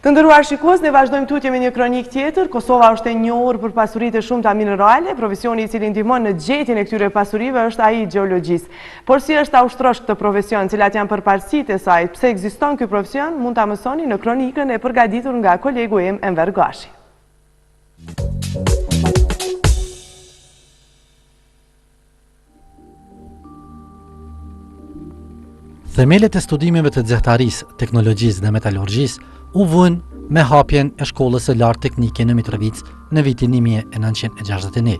Të nderuar shikues, ne vazhdojmë tutje me një kronik tjetër. Kosova është e njohur për pasuritë e shumta minerale. Profesioni i cili ndihmon në gjetjen e këtyre pasurive është ai i gjeologjisë. Por si është ta ushtrosh këtë profesion, cilat janë përparësitë e saj, pse ekziston ky profesion, mund ta mësoni në kronikën e përgatitur nga kolegu im Enver Gashi. Themelet e studimeve të nxehtarisë, teknologjisë dhe metallurgjisë u vën me hapjen e shkollës së lartë teknike në Mitrovic në vitin 1961.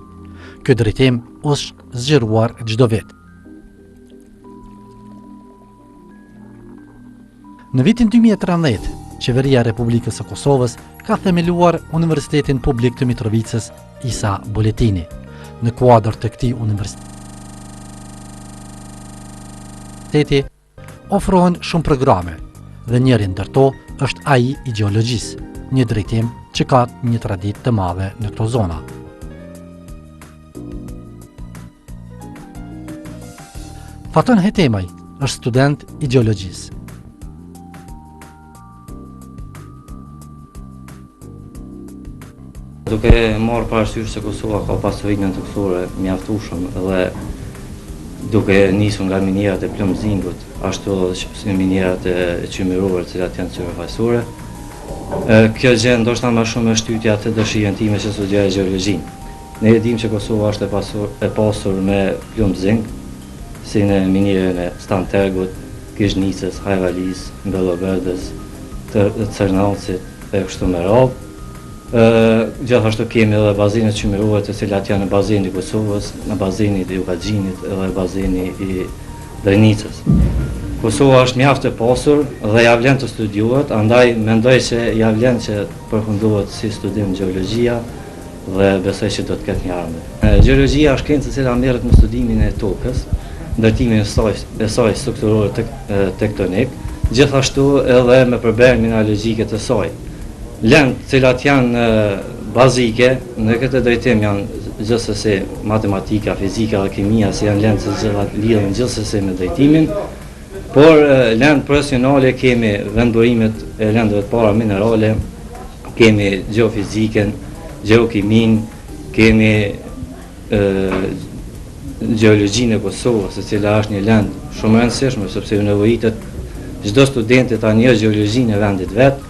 Ky drejtim është zgjeruar çdo vit. Në vitin 2013, Qeveria e Republikës së Kosovës ka themeluar Universitetin Publik të Mitrovicës Isa Boletini. Në kuadër të këtij universiteti ofrohen shumë programe dhe njëri ndër to është ai i gjeologjisë, një drejtim që ka një traditë të madhe në këto zona. Faton Hetemaj është student i gjeologjisë. Duke marrë parasysh se Kosova ka pasurinë ndërkombëtare mjaftueshëm dhe duke nisur nga minierat e plumzingut, ashtu si minierat e qymyrore, të cilat janë syrefaqësore. Kjo gjë ndoshta më shumë është shtytja të dëshirën time që studioj gjeologjinë. Ne e dimë që Kosova është e pasur me plumzing, si në minierën e Stantergut, Kizhnicës, Hajvalis, Belloberdës, të Cernalcit e kështu me radhë. Gjithashtu kemi edhe bazenet qymyrore të cilat janë në bazeni i Kosovës, në bazeni i Jukaxhinit dhe bazeni i Drenicës. Kosova është mjaft e pasur dhe ja vlen të studiohet, andaj mendoj se ja vlen që përfundohet si studim gjeologjia dhe besoj që do të ketë një ardhmë. Gjeologjia është shkencë e cila merret me studimin e tokës, ndërtimin e saj strukturor tektonik, gjithashtu edhe me përbërjen mineralogjike të saj. Lëndë cilat janë bazike, në këtë drejtim janë gjithsesi matematika, fizika dhe kimia, si janë lëndë që lidhen gjithsesi me drejtimin, por lëndë profesionale kemi vendburimet e lëndëve të para minerale, kemi geofizikën, geokimin, kemi gjeologjinë e Kosovës, e cila është një lëndë shumë e rëndësishme, sepse ju nevojitet çdo studenti ta njohë gjeologjinë e vendit vet.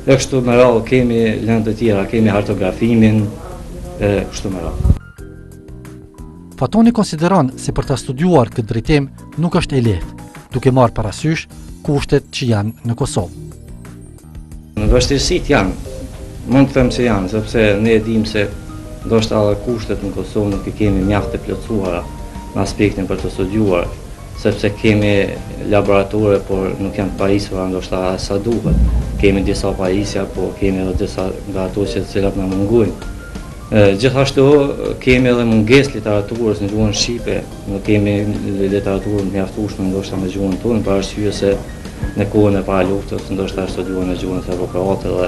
E kështu me radhë kemi lëndë të tjera, kemi hartografimin, e kështu me radhë. Fatoni konsideron se për ta studiuar këtë drejtim nuk është e lehtë, duke marrë parasysh kushtet që janë në Kosovë. Në vështirësitë janë, mund të them se janë, sepse ne e dimë se ndoshta edhe kushtet në Kosovë nuk i kemi mjaft të plotësuara në aspektin për të studiuar, sepse kemi laboratore, por nuk janë të pajisura ndoshta sa duhet. Kemi disa pajisja, po kemi edhe disa nga ato që të cilat na mungojnë. Gjithashtu kemi edhe mungesë literaturës në gjuhën shqipe, nuk kemi literaturën mjaftueshme ndoshta në gjuhën tonë, për arsye se në kohën e para luftës ndoshta studiuan në gjuhën serbokroate dhe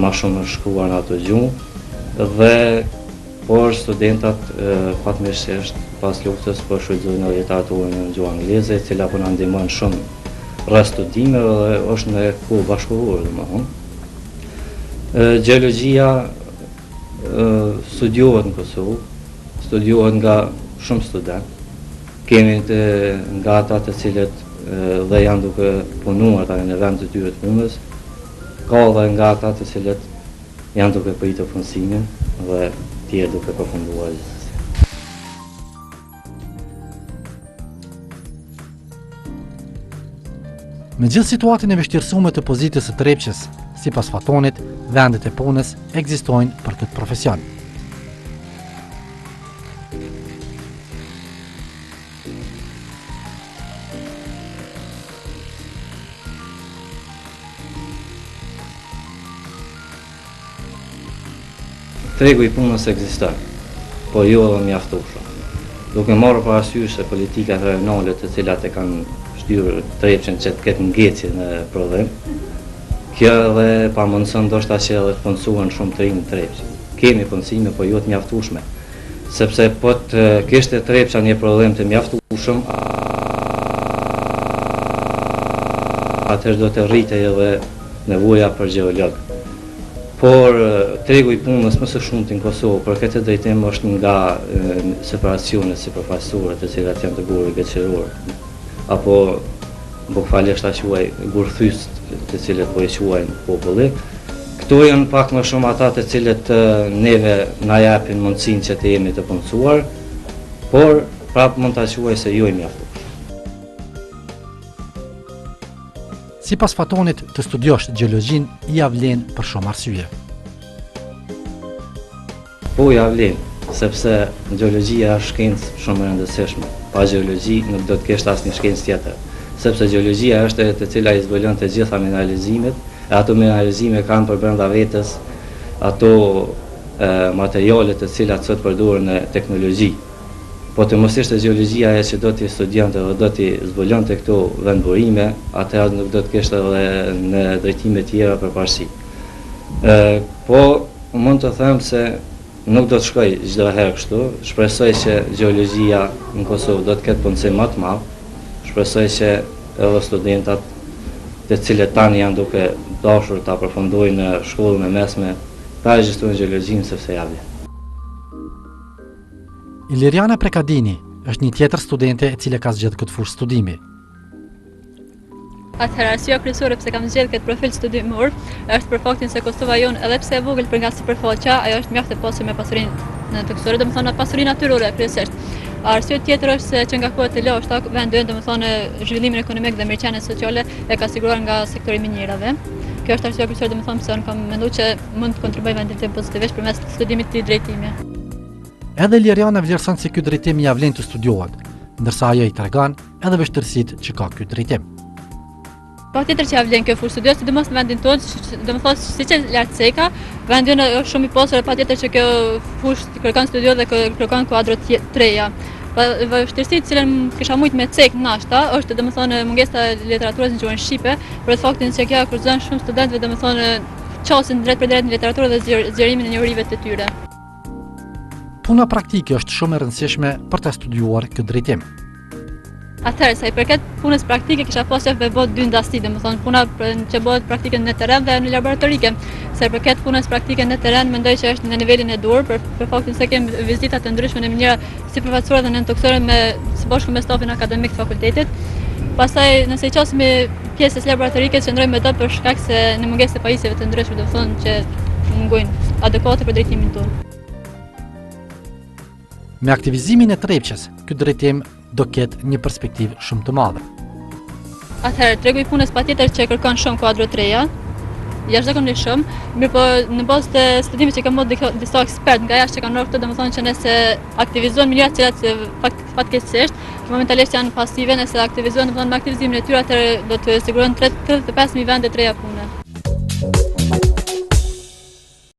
më shumë është shkruar në ato gjuhë dhe por studentat fatmirësisht pas luftës po shfrytëzojnë literaturën në gjuhën angleze, e cila po na ndihmon shumë rreth studimeve dhe është në kohë bashkëkohore domethënë. Gjeologjia studiohet në Kosovë, studiohet nga shumë studentë. Kemi nga ata të cilët dhe janë duke punuar tani në vend të tyre të punës, ka edhe nga ata të cilët janë duke pritur punësimin dhe tjerë duke përfunduar. Me gjithë situatin e vështirësuar të pozitës së Trepçës, sipas Fatonit, vendet e punës ekzistojnë për këtë profesion. Tregu i punës ekziston, por jo edhe mjaftueshëm. Duke marrë parasysh se politikat rajonale të cilat e kanë shtyrë Trepçën që të ketë ngecje në prodhim, kjo edhe pamundson ndoshta që edhe të punësohen shumë të rinj në Trepçë. Kemi punësime, por jo të mjaftueshme. Sepse po të kishte Trepça një prodhim të mjaftueshëm, atëherë do të rritej edhe nevoja për gjeolog. Por tregu i punës më së shumti në Kosovë për këtë drejtim është nga separacionet sipërfaqësore të cilat janë të gurë veçëror, apo bukfalisht ta quaj gurthyst të cilët po i quajnë populli. Këto janë pak më shumë ata të cilët neve na japin mundësinë që të jemi të punësuar, por prapë mund ta quaj se jo i mjaftuar. Sipas fatonit të studiosh gjeologjin ja vlen për shumë arsye. Po ja vlen, sepse gjeologjia është shkencë shumë e rëndësishme. Pa gjeologji nuk do të kesh asnjë shkencë tjetër, sepse gjeologjia është e cila i zbulon të gjitha mineralizimet, e ato mineralizime kanë për brenda vetes ato materiale të cilat sot përdoren në teknologji. Po të mos ishte gjeologjia e që do t'i studionte dhe do t'i zbulonte këto vendburime, atëherë nuk do të kishte edhe në drejtime tjera përparësi. Po mund të them se nuk do të shkoj çdo herë kështu. Shpresoj që gjeologjia në Kosovë do të ketë punësim më të madh. Shpresoj që edhe studentat të cilët tani janë duke dashur ta përfundojnë në shkollën e mesme, ta regjisтрojnë gjeologjinë sepse ja vlen. Iliriana Prekadini është një tjetër studente e cila ka zgjedhur këtë fushë studimi. Atëherë, arsyeja kryesore pse kam zgjedhur këtë profil studimor është për faktin se Kosova jon, edhe pse e vogël për nga sipërfaqja, ajo është mjaft e pasur me pasurinë toksore, domethënë pasurinë natyrore kryesisht. Arsye tjetër është se që nga kohët e lashta vendi ynë domethënë zhvillimin ekonomik dhe mirëqenien sociale e ka siguruar nga sektori i minjerave. Kjo është arsyeja kryesore domethënë pse unë kam menduar që mund të kontribuoj vendin tim pozitivisht përmes studimit të drejtimi. Edhe Iliriana vlerëson se ky drejtim ja vlen të studiohet, ndërsa ajo i tregon edhe vështirësitë që ka ky drejtim. Patjetër që ja vlen kjo fushë studio, sidomos në vendin tonë, domethënë siç e lart seka, vendi ynë është shumë i pasur, patjetër që kjo fushë kërkon studio dhe kërkon kuadro të treja. Vështirësitë që cilën kisha mujt me cek nashta është domethënë mungesa e literaturës në gjuhën shqipe, për faktin se kjo kurzon shumë studentëve domethënë qasin drejt për drejt në literaturë dhe zgjerimin e njohurive të tyre. Puna praktike është shumë e rëndësishme për të studiuar këtë drejtim. Atëherë, sa i përket punës praktike, kisha pasur me bë dy ndasti, domethënë puna që bëhet praktike në terren dhe në laboratorike. Sa i përket punës praktike në terren, mendoj që është në nivelin e dur për faktin se kemi vizita të ndryshme në mënyra sipërfaqësore dhe nëntoksore së bashku me stafin akademik të fakultetit. Pastaj, nëse i qasemi pjesës laboratorike, qëndrojmë me të për shkak se në mungesë të pajisjeve të ndryshme, domethënë që mungojnë adekuate për drejtimin tonë. Me aktivizimin e trepçes, ky drejtim do ketë një perspektivë shumë të madhe. Atëherë, tregu i punës patjetër që kërkon shumë kuadro treja, jashtëzakonisht shumë, mirë po në bazë të studimit që kam bërë disa ekspert nga jashtë që kanë rrugë, domethënë që nëse aktivizohen mënyra të cilat fatkeqësisht momentalisht janë pasive, nëse aktivizohen domethënë me aktivizimin e tyre, atëherë do të sigurojnë 35.000 vende treja pune.